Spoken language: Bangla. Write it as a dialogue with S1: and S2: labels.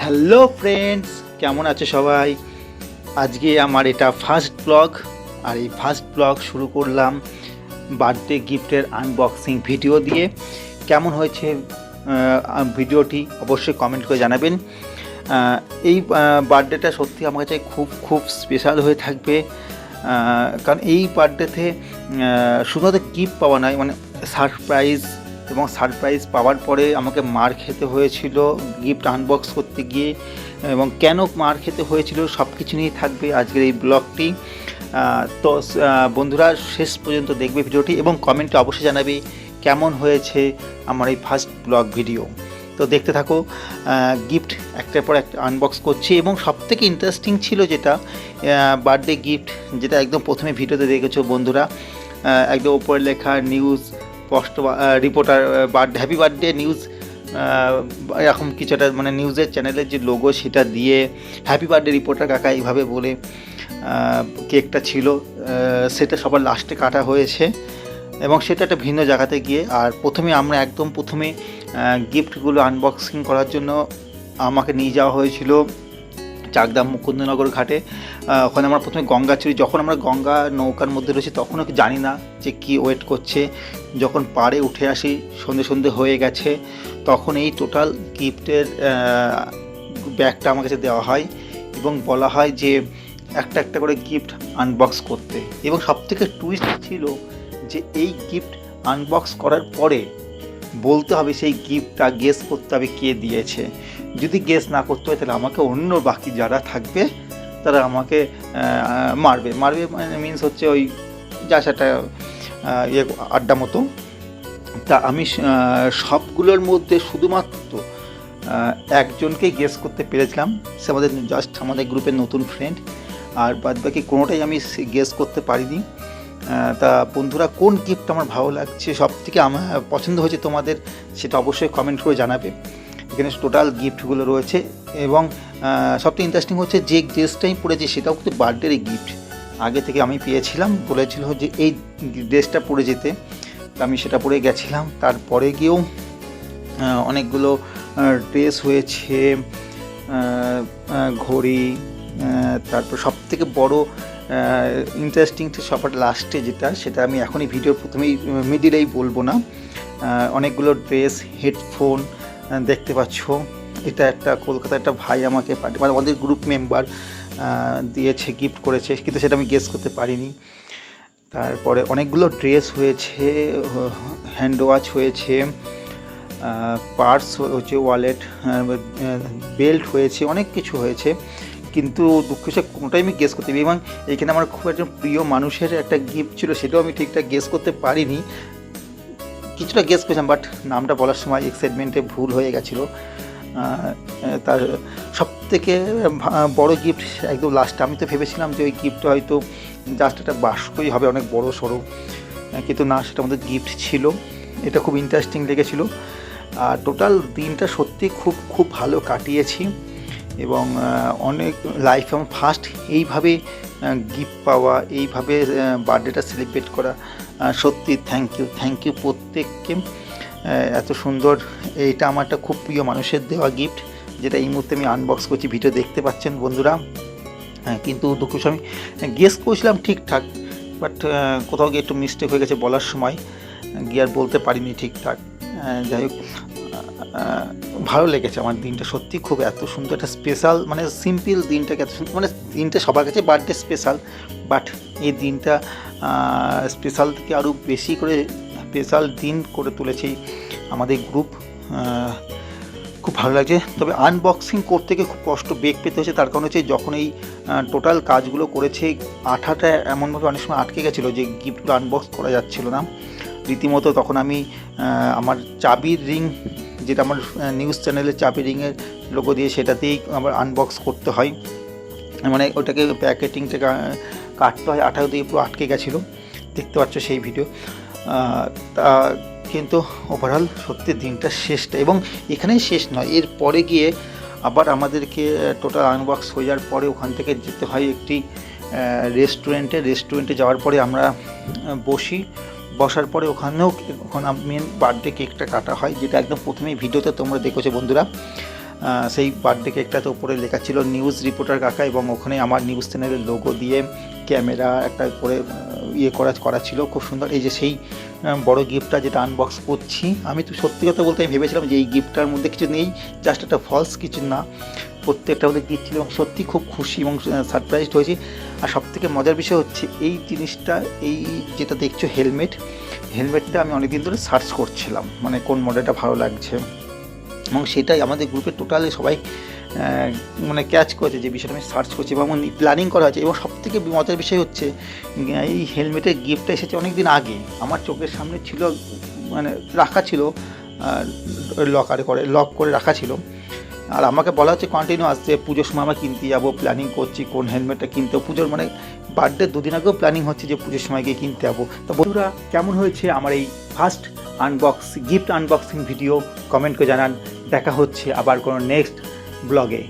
S1: হ্যালো ফ্রেন্ডস, কেমন আছে সবাই? আজকে আমার এটা ফার্স্ট ব্লগ। আর এই ফার্স্ট ব্লগ শুরু করলাম বার্থডে গিফটের আনবক্সিং ভিডিও দিয়ে। কেমন হয়েছে ভিডিওটি অবশ্যই কমেন্ট করে জানাবেন। এই বার্থডেটা সত্যি আমার কাছে খুব খুব স্পেশাল হয়ে থাকবে, কারণ এই বার্থডেতে শুধুমাত্র গিফট পাওয়া নয়, মানে সারপ্রাইজ, এবং সারপ্রাইজ পাওয়ার পরে আমাকে মার খেতে হয়েছিল গিফট আনবক্স করতে গিয়ে, এবং কেন মার খেতে হয়েছিল সব কিছু নিয়েই থাকবে আজকের এই ব্লগটি। তো বন্ধুরা শেষ পর্যন্ত দেখবে ভিডিওটি এবং কমেন্টে অবশ্যই জানাবে কেমন হয়েছে আমার এই ফার্স্ট ব্লগ ভিডিও। তো দেখতে থাকো, গিফট একটার পর একটা আনবক্স করছি। এবং সবথেকে ইন্টারেস্টিং ছিল যেটা বার্থডে গিফট, যেটা একদম প্রথমে ভিডিওতে দেখেছো বন্ধুরা, একদম ওপরে লেখা news post reporter birthday, happy birthday news, এরকম কিছু একটা মানে নিউজের চ্যানেলের যে লোগো সেটা দিয়ে হ্যাপি বার্থডে রিপোর্টার কাকা এইভাবে বলে কেকটা ছিল, সেটা সবার লাস্টে কাটা হয়েছে এবং সেটা একটা ভিন্ন জায়গাতে গিয়ে। আর আমরা একদম প্রথমে গিফটগুলো আনবক্সিং করার জন্য আমাকে নিয়ে যাওয়া হয়েছিল চাকদা মুকুন্দনগর ঘাটে। ওখানে আমরা প্রথমে গঙ্গাচুরি, যখন আমরা গঙ্গা নৌকার মধ্যে রয়েছি তখনও জানি না যে কী ওয়েট করছে। যখন পাড়ে উঠে আসি সন্ধে সন্ধে হয়ে গেছে, তখন এই টোটাল গিফটের ব্যাগটা আমার কাছে দেওয়া হয় এবং বলা হয় যে একটা একটা করে গিফট আনবক্স করতে। এবং সবথেকে টুইস্ট ছিল যে এই গিফট আনবক্স করার পরে বলতে হবে সেই গিফটটা গেস করতে হবে কে দিয়েছে। যদি গেস না করতে হয় তাহলে আমাকে অন্য বাকি যারা থাকবে তারা আমাকে মারবে মানে মিনস হচ্ছে ওই যা সেটা আড্ডা মতো। তা আমি সবগুলোর মধ্যে শুধুমাত্র একজনকেই গেস করতে পেরেছিলাম, সে আমাদের গ্রুপের নতুন ফ্রেন্ড। আর বাদ বাকি কোনোটাই আমি গেস করতে পারিনি। তা বন্ধুরা, কোন গিফট আমার ভালো লাগছে, সব থেকে আমার পছন্দ হয়েছে তোমাদের, সেটা অবশ্যই কমেন্ট করে জানাবে। এখানে টোটাল গিফটগুলো রয়েছে এবং সবথেকে ইন্টারেস্টিং হচ্ছে যে ড্রেসটাই পরেছি সেটাও কিন্তু বার্থডেরই গিফট। আগে থেকে আমি পেয়েছিলাম, বলেছিল যে এই ড্রেসটা পরে যেতে, আমি সেটা পরে গেছিলাম। তারপরে গিয়েও অনেকগুলো ড্রেস হয়েছে, ঘড়ি, তারপর সবথেকে বড় ইন্টারেস্টিং সবার লাস্টে যেটা, সেটা আমি এখনই ভিডিওর প্রথমেই মিডিলেই বলবো না। অনেকগুলো ড্রেস, হেডফোন দেখতে পাচ্ছ। এটা একটা কলকাতার একটা ভাই আমাকে মানে আমাদের গ্রুপ মেম্বার দিয়েছে, গিফট করেছে, কিন্তু সেটা আমি গেস করতে পারিনি। তারপরে অনেকগুলো ড্রেস হয়েছে, হ্যান্ড ওয়াচ হয়েছে, পার্স হয়েছে, ওয়ালেট, বেল্ট হয়েছে, অনেক কিছু হয়েছে, কিন্তু দুঃখ সে কোনোটাই আমি গেস করতে পারি। এবং এখানে আমার খুব একজন প্রিয় মানুষের একটা গিফট ছিল, সেটাও আমি ঠিকঠাক গেস করতে পারিনি। কিছুটা গেস করেছিলাম, বাট নামটা বলার সময় এক্সাইটমেন্টে ভুল হয়ে গেছিলো। তার সবথেকে বড় গিফট একদম লাস্টে, আমি তো ভেবেছিলাম যে ওই গিফটটা হয়তো জাস্ট একটা বাস্কই হবে অনেক বড় সড়ো, কিন্তু না, সেটা আমাদের গিফট ছিল। এটা খুব ইন্টারেস্টিং লেগেছিলো। আর টোটাল দিনটা সত্যি খুব খুব ভালো কাটিয়েছি এবং অনেক লাইফে আমার ফার্স্ট এইভাবে গিফট পাওয়া, এইভাবে বার্থডেটা সেলিব্রেট করা, সত্যি থ্যাংক ইউ প্রত্যেককে। এত সুন্দর, এইটা আমার একটা খুব প্রিয় মানুষের দেওয়া গিফট, যেটা এই মুহূর্তে আমি আনবক্স করছি, ভিডিও দেখতে পাচ্ছেন বন্ধুরা। কিন্তু দুঃখ আমি গেস করেছিলাম ঠিকঠাক, বাট কোথাও গিয়ে একটু মিস্টেক হয়ে গেছে বলার সময়, গিয়ে আর বলতে পারিনি ঠিকঠাক। যাই হোক, ভালো লেগেছে আমার দিনটা সত্যি খুব। এত সুন্দর একটা স্পেশাল, মানে সিম্পল দিনটাকে এত সুন্দর, মানে দিনটা সবার কাছে বার্থডে স্পেশাল, বাট এই দিনটা স্পেশাল থেকে আরও বেশি করে স্পেশাল দিন করে তুলেছে আমাদের গ্রুপ। খুব ভালো লাগছে। তবে আনবক্সিং করতে গিয়ে খুব কষ্ট, বেগ পেতে হয়েছে। তার কারণ হচ্ছে যখন এই টোটাল কাজগুলো করেছে, আঠাটা এমনভাবে অনেক সময় আটকে গেছিলো যে গিফটগুলো আনবক্স করা যাচ্ছিলো না রীতিমতো। তখন আমি আমার চাবির রিং, যেটা আমার নিউজ চ্যানেলের চাবি রিংয়ের লোগো দিয়ে, সেটাতেই আবার আনবক্স করতে হয়, মানে ওটাকে প্যাকেটিংটাকে কাটতে হয়, আঠা দিয়ে পুরো আটকে গেছিলো, দেখতে পাচ্ছ সেই ভিডিও। তা কিন্তু ওভারঅল সত্যি দিনটা শেষটা, এবং এখানেই শেষ নয়, এর পরে গিয়ে আবার আমাদেরকে টোটাল আনবক্স হয়ে যাওয়ার পরে ওখান থেকে যেতে হয় একটি রেস্টুরেন্টে যাওয়ার পরে আমরা বসার পরে ওখানে মেন বার্থডে কেকটা কাটা হয়, যেটা একদম প্রথমেই ভিডিওতে তোমরা দেখেছো বন্ধুরা। সেই বার্থডে কেকটাতে উপরে লেখা ছিল নিউজ রিপোর্টার কাকা, এবং ওখানে আমার নিউজ চ্যানেলের লোগো দিয়ে ক্যামেরা একটা করে করা ছিল, খুব সুন্দর। এই যে সেই বড় গিফটটা যেটা আনবক্স করছি, আমি তো সত্যি কথা বলতে আমি ভেবেছিলাম যে এই গিফটটার মধ্যে কিছু নেই, জাস্ট একটা ফলস কিছু না, প্রত্যেকটা মধ্যে গিফট ছিল, এবং সত্যি খুব খুশি এবং সারপ্রাইজড হয়েছি। আর সবথেকে মজার বিষয় হচ্ছে এই জিনিসটা, এই যেটা দেখছো হেলমেটটা আমি অনেকদিন ধরে সার্চ করছিলাম, মানে কোন মডেলটা ভালো লাগছে, এবং সেটাই আমাদের গ্রুপে টোটালি সবাই মানে ক্যাচ করেছে যে বিষয়টা আমি সার্চ করছি এবং প্ল্যানিং করা হয়েছে। এবং সবথেকে মজার বিষয় হচ্ছে এই হেলমেটের গিফটটা এসেছে অনেক দিন আগে, আমার চোখের সামনে ছিল, মানে রাখা ছিল লক করে রাখা ছিল। আর আমাকে বলা হচ্ছে কন্টিনিউ আসছে, পুজোর সময় আমরা কিনতে যাবো, প্ল্যানিং করছি কোন হেলমেটটা কিনতে, পুজোর মানে বার্থডে দুদিন আগেও প্ল্যানিং হচ্ছে যে পুজোর সময় গিয়ে কিনতে যাবো। তো বন্ধুরা, কেমন হয়েছে আমার এই first gift unboxing video, comment করে জানান। দেখা হচ্ছে আবার কোনো নেক্সট ব্লগে।